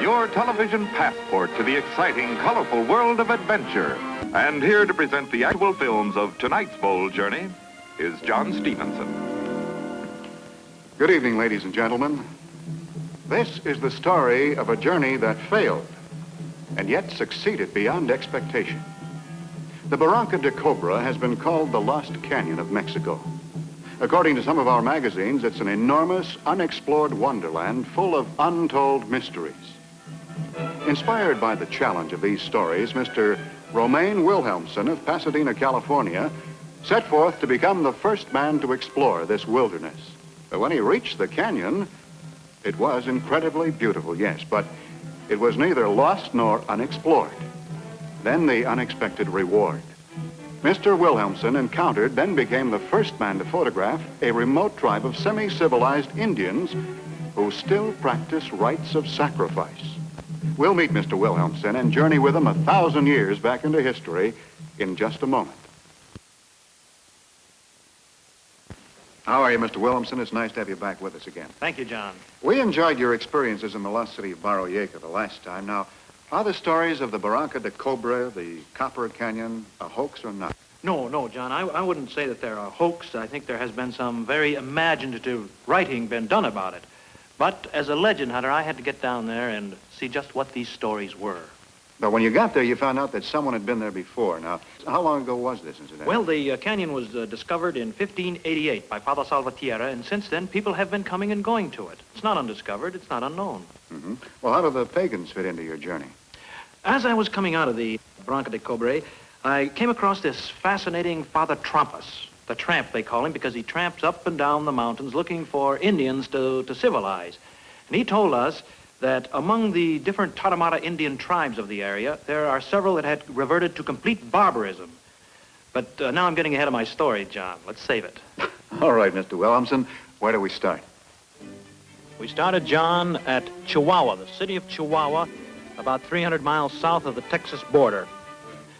your television passport to the exciting, colorful world of adventure. And here to present the actual films of tonight's bold journey is John Stephenson. Good evening, ladies and gentlemen. This is the story of a journey that failed and yet succeeded beyond expectation. The Barranca de Cobre has been called the Lost Canyon of Mexico. According to some of our magazines, it's an enormous, unexplored wonderland full of untold mysteries. Inspired by the challenge of these stories, Mr. Romain Wilhelmsen of Pasadena, California, set forth to become the first man to explore this wilderness. But when he reached the canyon, it was incredibly beautiful, yes, but it was neither lost nor unexplored. Then the unexpected reward. Mr. Wilhelmsen encountered, then became the first man to photograph a remote tribe of semi-civilized Indians who still practice rites of sacrifice. We'll meet Mr. Wilhelmsen and journey with him 1,000 years back into history in just a moment. How are you, Mr. Wilhelmsen? It's nice to have you back with us again. Thank you, John. We enjoyed your experiences in the lost city of Barranca the last time. Now, are the stories of the Barranca de Cobre, the Copper Canyon, a hoax or not? No, John. I wouldn't say that they're a hoax. I think there has been some very imaginative writing been done about it. But as a legend hunter, I had to get down there and see just what these stories were. But when you got there, you found out that someone had been there before. Now, how long ago was this incident? Well, the canyon was discovered in 1588 by Father Trapas, and since then, people have been coming and going to it. It's not undiscovered. It's not unknown. Mm-hmm. Well, how do the pagans fit into your journey? As I was coming out of the Barranca de Cobre, I came across this fascinating Father Trapas, the tramp they call him, because he tramps up and down the mountains looking for Indians to civilize. And he told us that among the different Tarahumara Indian tribes of the area, there are several that had reverted to complete barbarism. But now I'm getting ahead of my story, John. Let's save it. All right, Mr. Wilhelmsen, where do we start? We started, John, at Chihuahua, the city of Chihuahua, about 300 miles south of the Texas border.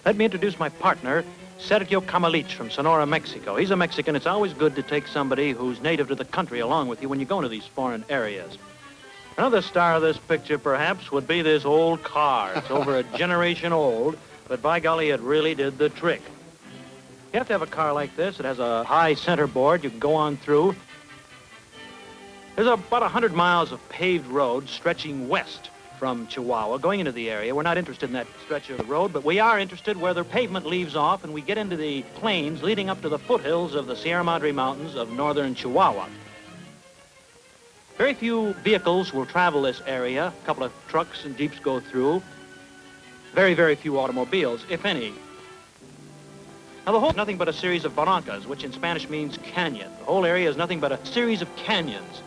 Let me introduce my partner, Sergio Camaleche from Sonora, Mexico. He's a Mexican. It's always good to take somebody who's native to the country along with you when you go into these foreign areas. Another star of this picture, perhaps, would be this old car. It's over a generation old, but by golly, it really did the trick. You have to have a car like this. It has a high center board you can go on through. There's about 100 miles of paved road stretching west from Chihuahua, going into the area. We're not interested in that stretch of the road, but we are interested where the pavement leaves off and we get into the plains leading up to the foothills of the Sierra Madre Mountains of northern Chihuahua. Very few vehicles will travel this area. A couple of trucks and jeeps go through. Very, very few automobiles, if any. Now, the whole is nothing but a series of barrancas, which in Spanish means canyon. The whole area is nothing but a series of canyons.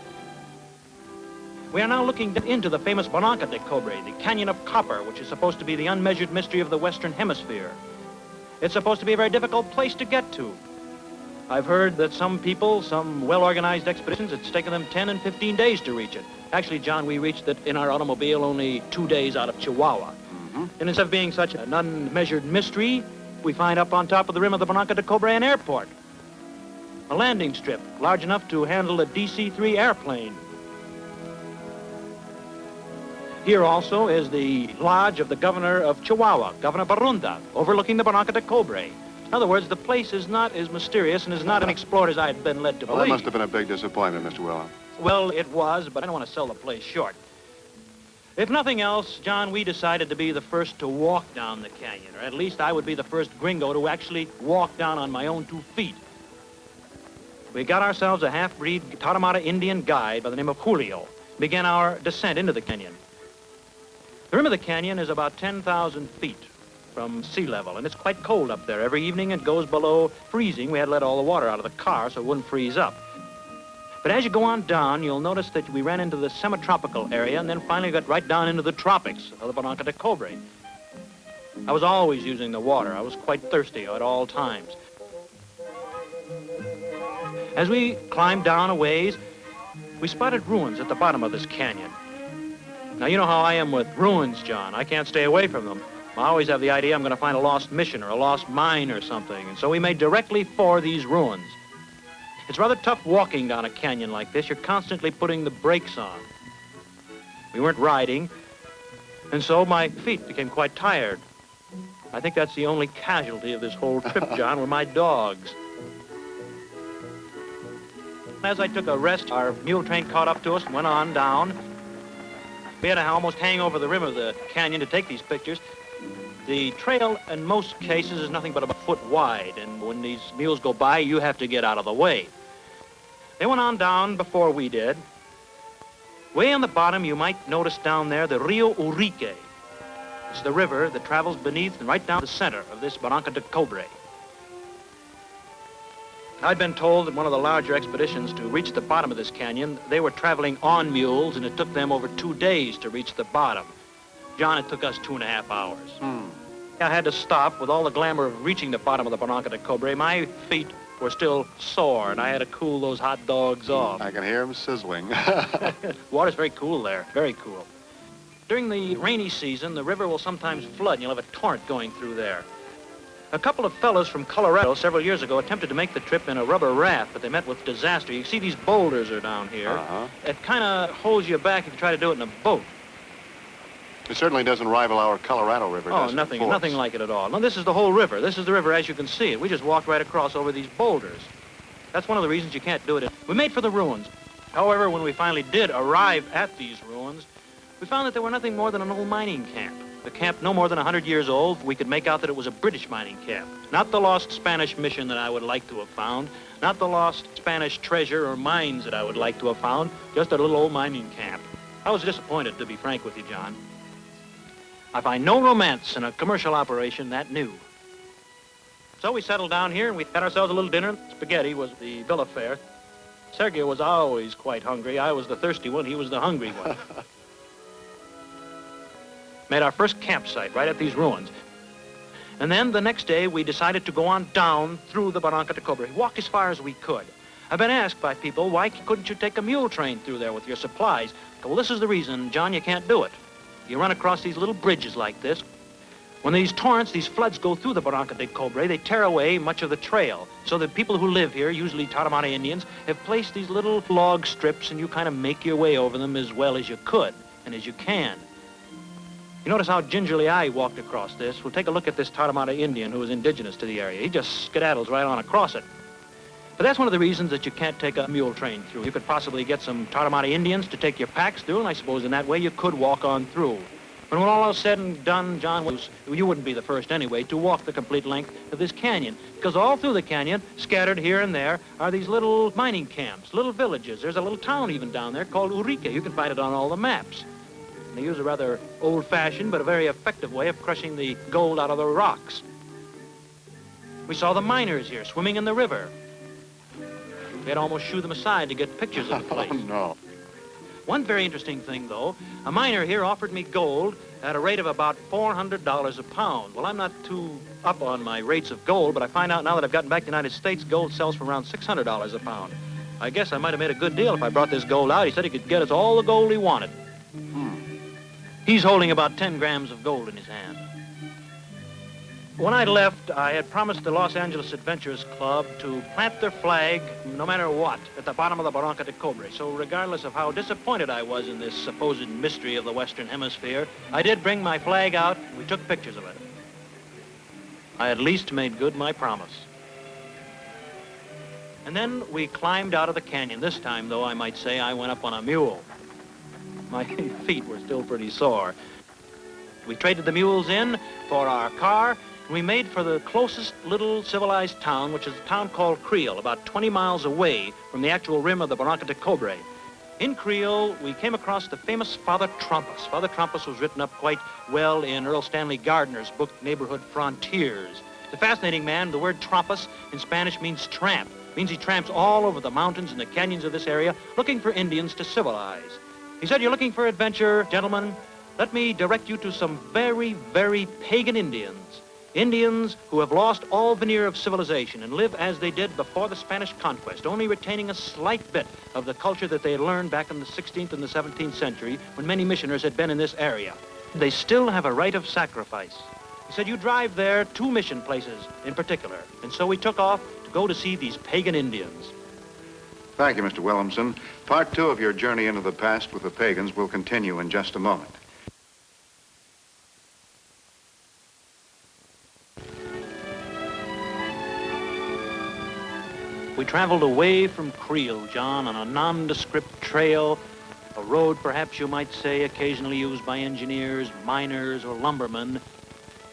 We are now looking into the famous Barranca de Cobre, the Canyon of Copper, which is supposed to be the unmeasured mystery of the Western Hemisphere. It's supposed to be a very difficult place to get to. I've heard that some people, some well-organized expeditions, it's taken them 10 and 15 days to reach it. Actually, John, we reached it in our automobile only 2 days out of Chihuahua. Mm-hmm. And instead of being such an unmeasured mystery, we find up on top of the rim of the Barranca de Cobre an airport. A landing strip large enough to handle a DC-3 airplane. Here also is the lodge of the governor of Chihuahua, Governor Barrunda, overlooking the Barranca de Cobre. In other words, the place is not as mysterious and is not unexplored as I had been led to believe. Well, that must have been a big disappointment, Mr. Wilhelm. Well, it was, but I don't want to sell the place short. If nothing else, John, we decided to be the first to walk down the canyon, or at least I would be the first gringo to actually walk down on my own 2 feet. We got ourselves a half-breed Tarahumara Indian guide by the name of Julio, began our descent into the canyon. The rim of the canyon is about 10,000 feet from sea level, and it's quite cold up there. Every evening it goes below freezing. We had to let all the water out of the car so it wouldn't freeze up. But as you go on down, you'll notice that we ran into the semi-tropical area and then finally got right down into the tropics of the Barranca de Cobre. I was always using the water. I was quite thirsty at all times. As we climbed down a ways, we spotted ruins at the bottom of this canyon. Now, you know how I am with ruins, John. I can't stay away from them. I always have the idea I'm going to find a lost mission or a lost mine or something, and so we made directly for these ruins. It's rather tough walking down a canyon like this. You're constantly putting the brakes on. We weren't riding. And so my feet became quite tired. I think that's the only casualty of this whole trip, John, were my dogs. As I took a rest, our mule train caught up to us and went on down. We had to almost hang over the rim of the canyon to take these pictures. The trail, in most cases, is nothing but about a foot wide, and when these mules go by, you have to get out of the way. They went on down before we did. Way on the bottom, you might notice down there the Rio Urique. It's the river that travels beneath and right down the center of this Barranca de Cobre. I'd been told that one of the larger expeditions to reach the bottom of this canyon, they were traveling on mules, and it took them over 2 days to reach the bottom. John, it took us 2.5 hours. I had to stop. With all the glamour of reaching the bottom of the Barranca de Cobre, my feet were still sore, and I had to cool those hot dogs off. I can hear them sizzling. Water's very cool there, very cool. During the rainy season, the river will sometimes flood, and you'll have a torrent going through there. A couple of fellows from Colorado several years ago attempted to make the trip in a rubber raft, but they met with disaster. You see these boulders are down here. It kind of holds you back if you try to do it in a boat. It certainly doesn't rival our Colorado River, does it? Nothing like it at all. No, this is the whole river. This is the river as you can see it. We just walked right across over these boulders. That's one of the reasons you can't do it. We made for the ruins. However, when we finally did arrive at these ruins, we found that they were nothing more than an old mining camp. The camp no more than 100 years old. We could make out that it was a British mining camp. Not the lost Spanish mission that I would like to have found. Not the lost Spanish treasure or mines that I would like to have found. Just a little old mining camp. I was disappointed, to be frank with you, John. I find no romance in a commercial operation that new. So we settled down here and we had ourselves a little dinner. Spaghetti was the bill of fare. Sergio was always quite hungry. I was the thirsty one. He was the hungry one. Made our first campsite right at these ruins. And then the next day we decided to go on down through the Barranca de Cobre, walk as far as we could. I've been asked by people, why couldn't you take a mule train through there with your supplies? Well, this is the reason, John, you can't do it. You run across these little bridges like this. When these torrents, these floods go through the Barranca de Cobre, they tear away much of the trail. So the people who live here, usually Tarahumara Indians, have placed these little log strips and you kind of make your way over them as well as you could and as you can. You notice how gingerly I walked across this. We'll take a look at this Tarahumara Indian who is indigenous to the area. He just skedaddles right on across it. But that's one of the reasons that you can't take a mule train through. You could possibly get some Tarahumara Indians to take your packs through, and I suppose in that way you could walk on through. But when all is said and done, John, you wouldn't be the first anyway to walk the complete length of this canyon, because all through the canyon, scattered here and there, are these little mining camps, little villages. There's a little town even down there called Urique. You can find it on all the maps. They use a rather old-fashioned but a very effective way of crushing the gold out of the rocks. We saw the miners here swimming in the river. We had to almost shoo them aside to get pictures of the place. Oh, no. One very interesting thing, though, a miner here offered me gold at a rate of about $400 a pound. Well, I'm not too up on my rates of gold, but I find out now that I've gotten back to the United States, gold sells for around $600 a pound. I guess I might have made a good deal if I brought this gold out. He said he could get us all the gold he wanted. He's holding about 10 grams of gold in his hand. When I left, I had promised the Los Angeles Adventurers Club to plant their flag, no matter what, at the bottom of the Barranca de Cobre. So regardless of how disappointed I was in this supposed mystery of the Western Hemisphere, I did bring my flag out, and we took pictures of it. I at least made good my promise. And then we climbed out of the canyon. This time, though, I might say I went up on a mule. My feet were still pretty sore. We traded the mules in for our car, and we made for the closest little civilized town, which is a town called Creole, about 20 miles away from the actual rim of the Barranca de Cobre. In Creole, we came across the famous Father Trapas. Father Trapas was written up quite well in Earl Stanley Gardner's book, Neighborhood Frontiers. The fascinating man, the word Trampas in Spanish means tramp. It means he tramps all over the mountains and the canyons of this area looking for Indians to civilize. He said, you're looking for adventure, gentlemen? Let me direct you to some very, very pagan Indians. Indians who have lost all veneer of civilization and live as they did before the Spanish conquest, only retaining a slight bit of the culture that they had learned back in the 16th and the 17th century when many missioners had been in this area. They still have a rite of sacrifice. He said, you drive there 2 mission places in particular. And so we took off to go to see these pagan Indians. Thank you, Mr. Wilhelmsen. Part 2 of your journey into the past with the pagans will continue in just a moment. We traveled away from Creole, John, on a nondescript trail, a road, perhaps you might say, occasionally used by engineers, miners, or lumbermen,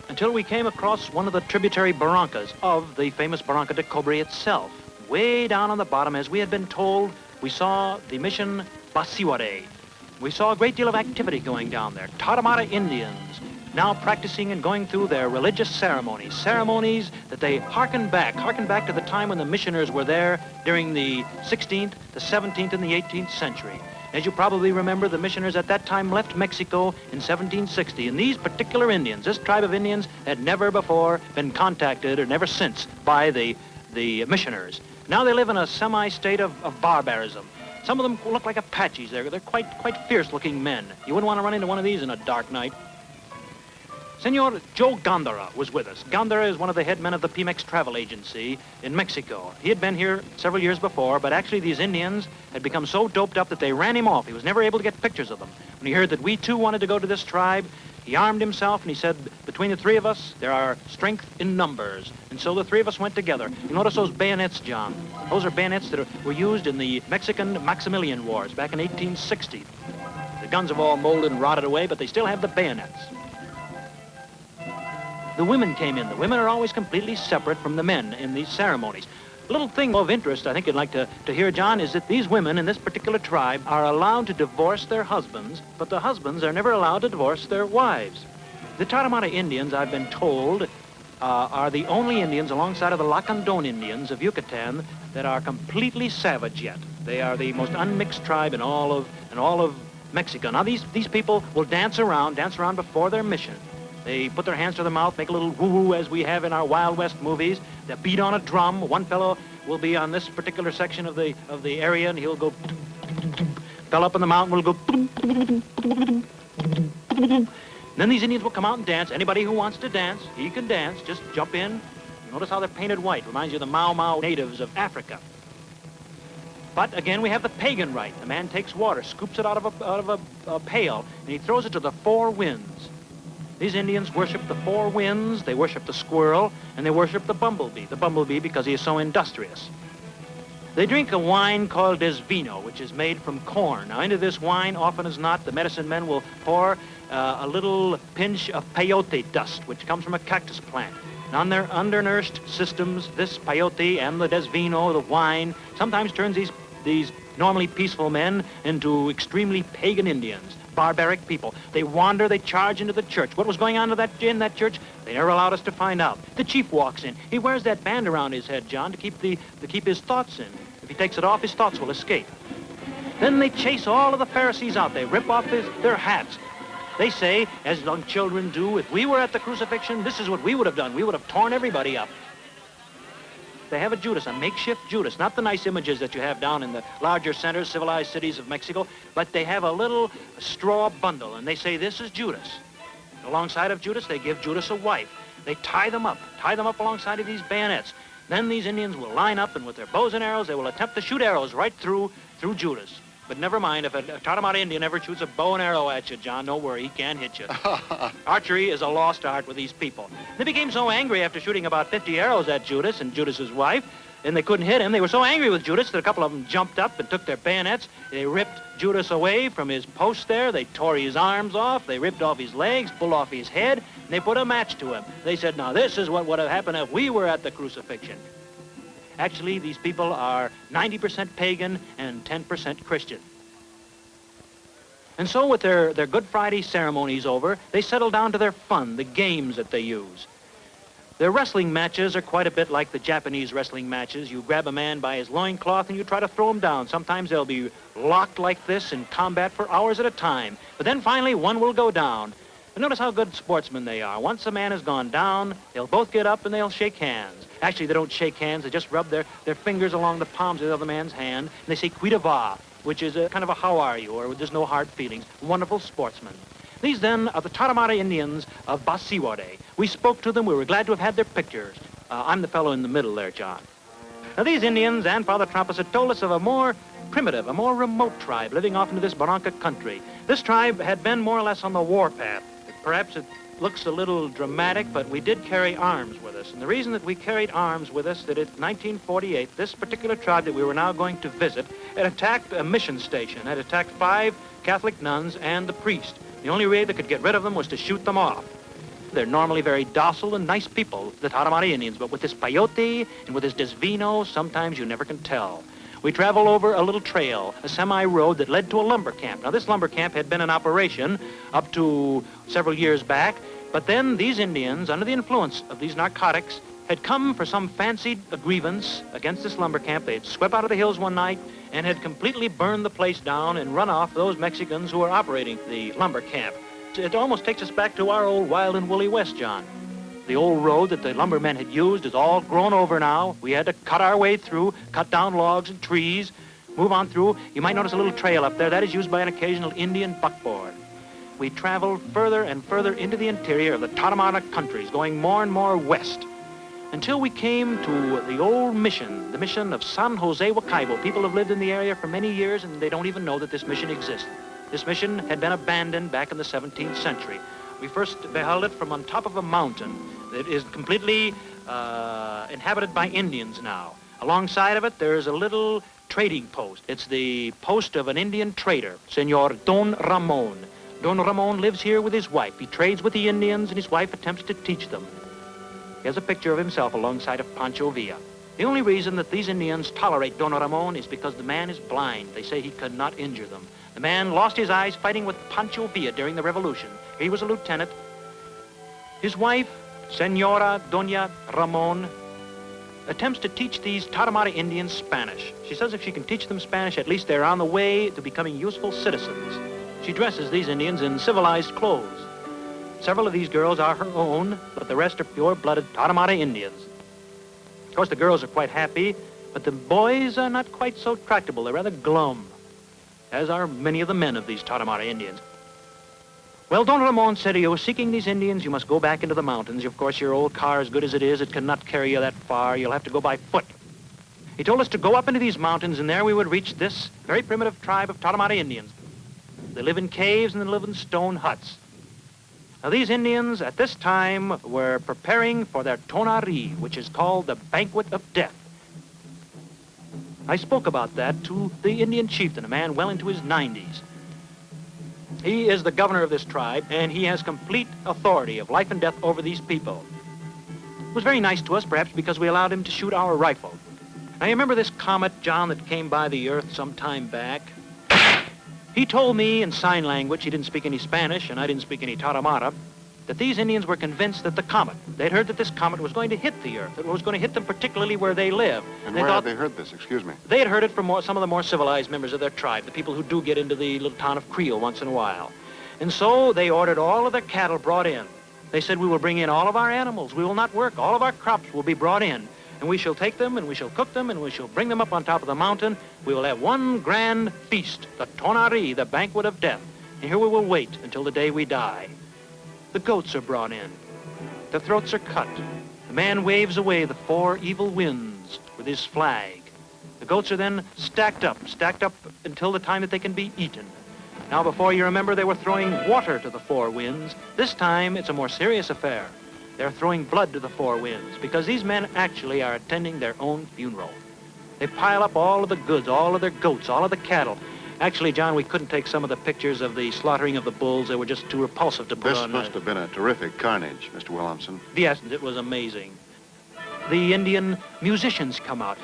until we came across one of the tributary barrancas of the famous Barranca de Cobre itself. Way down on the bottom, as we had been told, we saw the mission Basiwade. We saw a great deal of activity going down there. Tarahumara Indians, now practicing and going through their religious ceremonies that they harken back to the time when the missioners were there during the 16th, the 17th, and the 18th century. As you probably remember, the missioners at that time left Mexico in 1760, and these particular Indians, this tribe of Indians, had never before been contacted, or never since, by the missioners. Now they live in a semi-state of barbarism. Some of them look like Apaches. They're quite fierce-looking men. You wouldn't want to run into one of these in a dark night. Señor Joe Gondara was with us. Gondara is one of the head men of the Pemex travel agency in Mexico. He had been here several years before, but actually these Indians had become so doped up that they ran him off. He was never able to get pictures of them. When he heard that we too wanted to go to this tribe, he armed himself and he said, between the three of us, there are strength in numbers. And so the three of us went together. You notice those bayonets, John? Those are bayonets that were used in the Mexican Maximilian Wars back in 1860. The guns have all molded and rotted away, but they still have the bayonets. The women came in. The women are always completely separate from the men in these ceremonies. A little thing of interest I think you'd like to hear, John, is that these women in this particular tribe are allowed to divorce their husbands, but the husbands are never allowed to divorce their wives. The Tarahumara Indians, I've been told, are the only Indians alongside of the Lacandon Indians of Yucatan that are completely savage yet. They are the most unmixed tribe in all of Mexico. Now these people will dance around before their mission. They put their hands to their mouth, make a little woo-woo as we have in our Wild West movies. They beat on a drum. One fellow will be on this particular section of the area, and he'll go. Fellow up on the mountain will go. Then these Indians will come out and dance. Anybody who wants to dance, he can dance. Just jump in. Notice how they're painted white. Reminds you of the Mau Mau natives of Africa. But again, we have the pagan rite. The man takes water, scoops it out of a pail, and he throws it to the four winds. These Indians worship the four winds, they worship the squirrel, and they worship the bumblebee. The bumblebee because he is so industrious. They drink a wine called desvino, which is made from corn. Now, into this wine, often as not, the medicine men will pour a little pinch of peyote dust, which comes from a cactus plant. And on their undernourished systems, this peyote and the desvino, the wine, sometimes turns these normally peaceful men into extremely pagan Indians. Barbaric people. They wander, they charge into the church. What was going on in that church? They never allowed us to find out. The chief walks in. He wears that band around his head, John, to keep his thoughts in. If he takes it off, his thoughts will escape. Then they chase all of the Pharisees out. They rip off their hats. They say, as young children do, if we were at the crucifixion, this is what we would have done. We would have torn everybody up. They have a Judas, a makeshift Judas, not the nice images that you have down in the larger centers, civilized cities of Mexico, but they have a little straw bundle, and they say, this is Judas. Alongside of Judas, they give Judas a wife. They tie them up alongside of these bayonets. Then these Indians will line up, and with their bows and arrows, they will attempt to shoot arrows right through Judas. But never mind, if a Tarahumara Indian ever shoots a bow and arrow at you, John, don't worry, he can't hit you. Archery is a lost art with these people. They became so angry after shooting about 50 arrows at Judas and Judas's wife, and they couldn't hit him. They were so angry with Judas that a couple of them jumped up and took their bayonets. They ripped Judas away from his post there. They tore his arms off. They ripped off his legs, pulled off his head, and they put a match to him. They said, now this is what would have happened if we were at the crucifixion. Actually, these people are 90% pagan and 10% Christian. And so with their Good Friday ceremonies over, they settle down to their fun, the games that they use. Their wrestling matches are quite a bit like the Japanese wrestling matches. You grab a man by his loincloth and you try to throw him down. Sometimes they'll be locked like this in combat for hours at a time. But then finally one will go down. And notice how good sportsmen they are. Once a man has gone down, they'll both get up and they'll shake hands. Actually, they don't shake hands. They just rub their fingers along the palms of the other man's hand. And they say, "Cuida va," which is a kind of a how are you, or there's no hard feelings. Wonderful sportsmen. These then are the Tarahumara Indians of Basiwade. We spoke to them. We were glad to have had their pictures. I'm the fellow in the middle there, John. Now, these Indians and Father Trapas had told us of a more primitive, a more remote tribe living off into this Barranca country. This tribe had been more or less on the warpath. Perhaps it looks a little dramatic, but we did carry arms with us. And the reason that we carried arms with us, that in 1948, this particular tribe that we were now going to visit had attacked a mission station, had attacked 5 Catholic nuns and the priest. The only way they could get rid of them was to shoot them off. They're normally very docile and nice people, the Tarahumara Indians, but with this peyote and with this desvino, sometimes you never can tell. We traveled over a little trail, a semi-road that led to a lumber camp. Now, this lumber camp had been in operation up to several years back, but then these Indians, under the influence of these narcotics, had come for some fancied grievance against this lumber camp. They had swept out of the hills one night and had completely burned the place down and run off those Mexicans who were operating the lumber camp. It almost takes us back to our old wild and woolly West, John. The old road that the lumbermen had used is all grown over now. We had to cut our way through, cut down logs and trees, move on through. You might notice a little trail up there. That is used by an occasional Indian buckboard. We traveled further and further into the interior of the Tarahumara countries, going more and more west, until we came to the old mission, the mission of San Jose de Cabo. People have lived in the area for many years, and they don't even know that this mission exists. This mission had been abandoned back in the 17th century. We first beheld it from on top of a mountain that is completely inhabited by Indians now. Alongside of it, there's a little trading post. It's the post of an Indian trader, Señior Don Ramon. Don Ramon lives here with his wife. He trades with the Indians, and his wife attempts to teach them. He has a picture of himself alongside of Pancho Villa. The only reason that these Indians tolerate Don Ramon is because the man is blind. They say he could not injure them. The man lost his eyes fighting with Pancho Villa during the Revolution. He was a lieutenant. His wife, Senora Doña Ramon, attempts to teach these Tarahumara Indians Spanish. She says if she can teach them Spanish, at least they're on the way to becoming useful citizens. She dresses these Indians in civilized clothes. Several of these girls are her own, but the rest are pure-blooded Tarahumara Indians. Of course, the girls are quite happy, but the boys are not quite so tractable. They're rather glum, as are many of the men of these Tarahumara Indians. Well, Don Ramon said, you were seeking these Indians, you must go back into the mountains. Of course, your old car, as good as it is, it cannot carry you that far. You'll have to go by foot. He told us to go up into these mountains, and there we would reach this very primitive tribe of Tarahumara Indians. They live in caves and they live in stone huts. Now, these Indians at this time were preparing for their tonari, which is called the Banquet of Death. I spoke about that to the Indian chieftain, a man well into his 90s. He is the governor of this tribe, and he has complete authority of life and death over these people. It was very nice to us, perhaps because we allowed him to shoot our rifle. Now, you remember this comet, John, that came by the Earth some time back? He told me in sign language, he didn't speak any Spanish, and I didn't speak any Tarahumara, that these Indians were convinced that the comet, they'd heard that this comet was going to hit the Earth. It was going to hit them particularly where they live. And where had they heard this? Excuse me. They had heard it from some of the more civilized members of their tribe, the people who do get into the little town of Creole once in a while. And so they ordered all of their cattle brought in. They said, we will bring in all of our animals. We will not work. All of our crops will be brought in. And we shall take them, and we shall cook them, and we shall bring them up on top of the mountain. We will have one grand feast, the tonari, the Banquet of Death. And here we will wait until the day we die. The goats are brought in. The throats are cut. The man waves away the 4 evil winds with his flag. The goats are then stacked up until the time that they can be eaten. Now, before you remember, they were throwing water to the 4 winds. This time, it's a more serious affair. They're throwing blood to the 4 winds because these men actually are attending their own funeral. They pile up all of the goods, all of their goats, all of the cattle. Actually, John, we couldn't take some of the pictures of the slaughtering of the bulls. They were just too repulsive to put on. This must have been a terrific carnage, Mr. Wilhelmsen. Yes, it was amazing. The Indian musicians come out.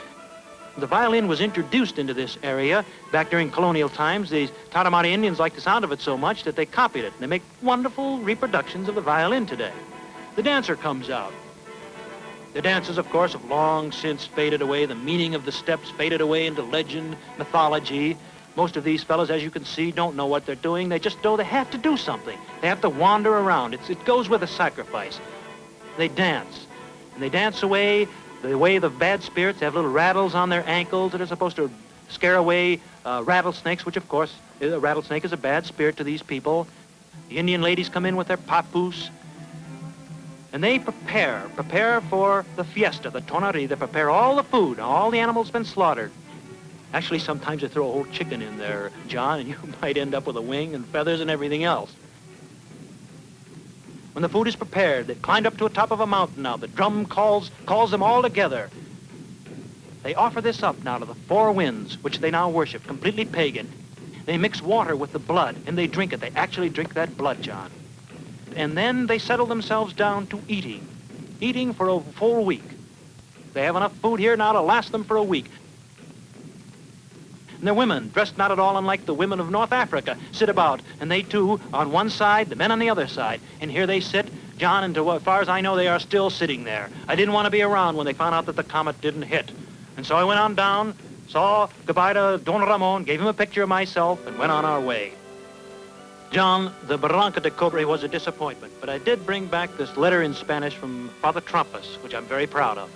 The violin was introduced into this area back during colonial times. These Tarahumara Indians liked the sound of it so much that they copied it. They make wonderful reproductions of the violin today. The dancer comes out. The dances, of course, have long since faded away. The meaning of the steps faded away into legend, mythology. Most of these fellows, as you can see, don't know what they're doing. They just know they have to do something. They have to wander around. It goes with a sacrifice. They dance. And they dance away the way the bad spirits. They have little rattles on their ankles that are supposed to scare away rattlesnakes, which, of course, a rattlesnake is a bad spirit to these people. The Indian ladies come in with their papoose. And they prepare for the fiesta, the tonari. They prepare all the food. All the animals have been slaughtered. Actually, sometimes they throw a whole chicken in there, John, and you might end up with a wing and feathers and everything else. When the food is prepared, they climb up to the top of a mountain now. The drum calls them all together. They offer this up now to the four winds, which they now worship, completely pagan. They mix water with the blood, and they drink it. They actually drink that blood, John. And then they settle themselves down to eating for a full week. They have enough food here now to last them for a week. And the women, dressed not at all unlike the women of North Africa, sit about, and they too, on one side, the men on the other side. And here they sit, John, and as far as I know, they are still sitting there. I didn't want to be around when they found out that the comet didn't hit. And so I went on down, saw goodbye to Don Ramon, gave him a picture of myself, and went on our way. John, the Barranca de Cobre was a disappointment, but I did bring back this letter in Spanish from Father Trapas, which I'm very proud of.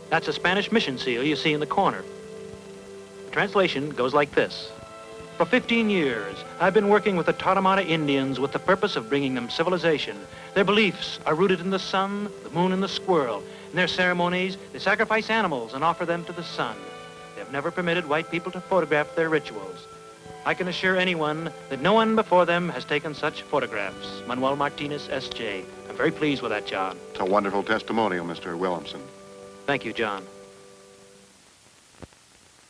That's a Spanish mission seal you see in the corner. The translation goes like this. For 15 years, I've been working with the Tarahumara Indians with the purpose of bringing them civilization. Their beliefs are rooted in the sun, the moon, and the squirrel. In their ceremonies, they sacrifice animals and offer them to the sun. They have never permitted white people to photograph their rituals. I can assure anyone that no one before them has taken such photographs. Manuel Martinez, S.J. I'm very pleased with that, John. It's a wonderful testimonial, Mr. Wilhelmsen. Thank you, John.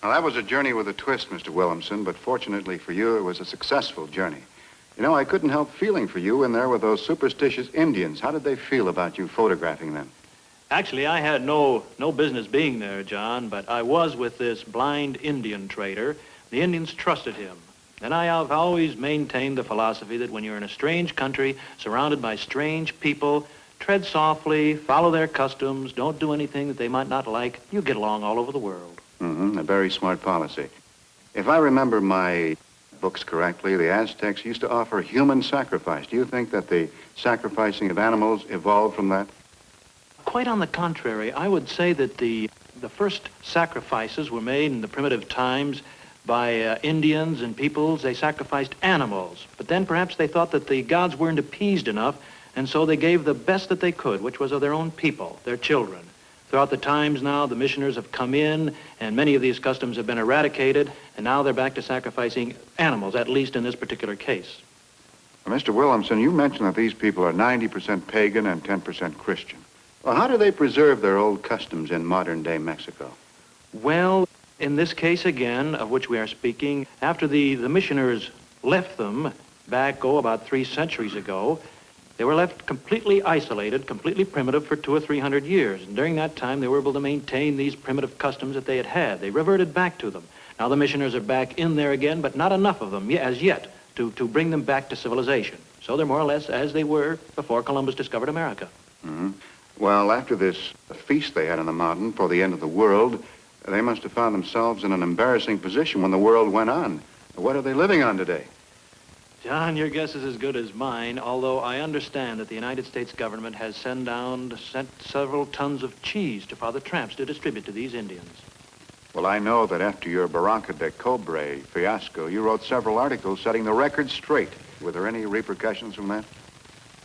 Now, that was a journey with a twist, Mr. Wilhelmsen, but fortunately for you, it was a successful journey. You know, I couldn't help feeling for you in there with those superstitious Indians. How did they feel about you photographing them? Actually, I had no business being there, John, but I was with this blind Indian trader. The Indians trusted him. And I have always maintained the philosophy that when you're in a strange country, surrounded by strange people, tread softly, follow their customs, don't do anything that they might not like, you get along all over the world. A very smart policy. If I remember my books correctly, the Aztecs used to offer human sacrifice. Do you think that the sacrificing of animals evolved from that? Quite on the contrary, I would say that the first sacrifices were made in the primitive times by Indians and peoples. They sacrificed animals, but then perhaps they thought that the gods weren't appeased enough, and so they gave the best that they could, which was of their own people, their children. Throughout the times now, the missioners have come in, and many of these customs have been eradicated, and now they're back to sacrificing animals, at least in this particular case. Well, Mr. Wilhelmsen, you mentioned that these people are 90% pagan and 10% Christian. Well, how do they preserve their old customs in modern-day Mexico? Well, in this case, again, of which we are speaking, after the missioners left them back, about 3 centuries ago, they were left completely isolated, completely primitive for 200 or 300 years. And during that time, they were able to maintain these primitive customs that they had had. They reverted back to them. Now the missioners are back in there again, but not enough of them as yet to bring them back to civilization. So they're more or less as they were before Columbus discovered America. Well, after this feast they had on the mountain for the end of the world, they must have found themselves in an embarrassing position when the world went on. What are they living on today? John, your guess is as good as mine, although I understand that the United States government has sent several tons of cheese to Father Tramps to distribute to these Indians. Well, I know that after your Barranca de Cobre fiasco, you wrote several articles setting the record straight. Were there any repercussions from that?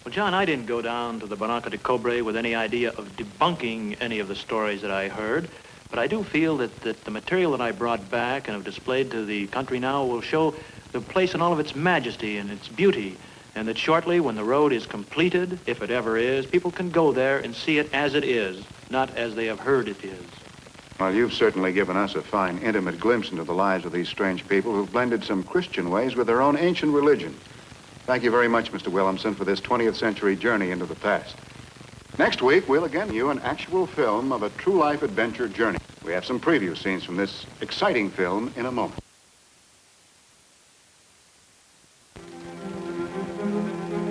Well, John, I didn't go down to the Barranca de Cobre with any idea of debunking any of the stories that I heard, but I do feel that the material that I brought back and have displayed to the country now will show the place in all of its majesty and its beauty, and that shortly, when the road is completed, if it ever is, people can go there and see it as it is, not as they have heard it is. Well, you've certainly given us a fine, intimate glimpse into the lives of these strange people who've blended some Christian ways with their own ancient religion. Thank you very much, Mr. Wilhelmsen, for this 20th century journey into the past. Next week, we'll again view an actual film of a true-life adventure journey. We have some preview scenes from this exciting film in a moment.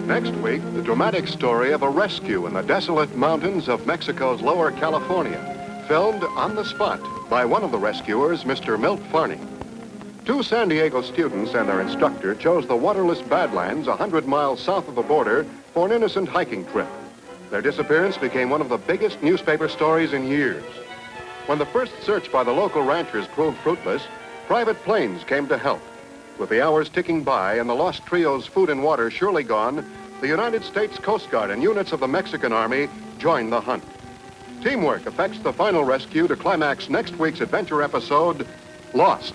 Next week, the dramatic story of a rescue in the desolate mountains of Mexico's Lower California, filmed on the spot by one of the rescuers, Mr. Milt Farney. 2 San Diego students and their instructor chose the waterless Badlands 100 miles south of the border for an innocent hiking trip. Their disappearance became one of the biggest newspaper stories in years. When the first search by the local ranchers proved fruitless, private planes came to help. With the hours ticking by and the lost trio's food and water surely gone, the United States Coast Guard and units of the Mexican Army joined the hunt. Teamwork affects the final rescue to climax next week's adventure episode, Lost.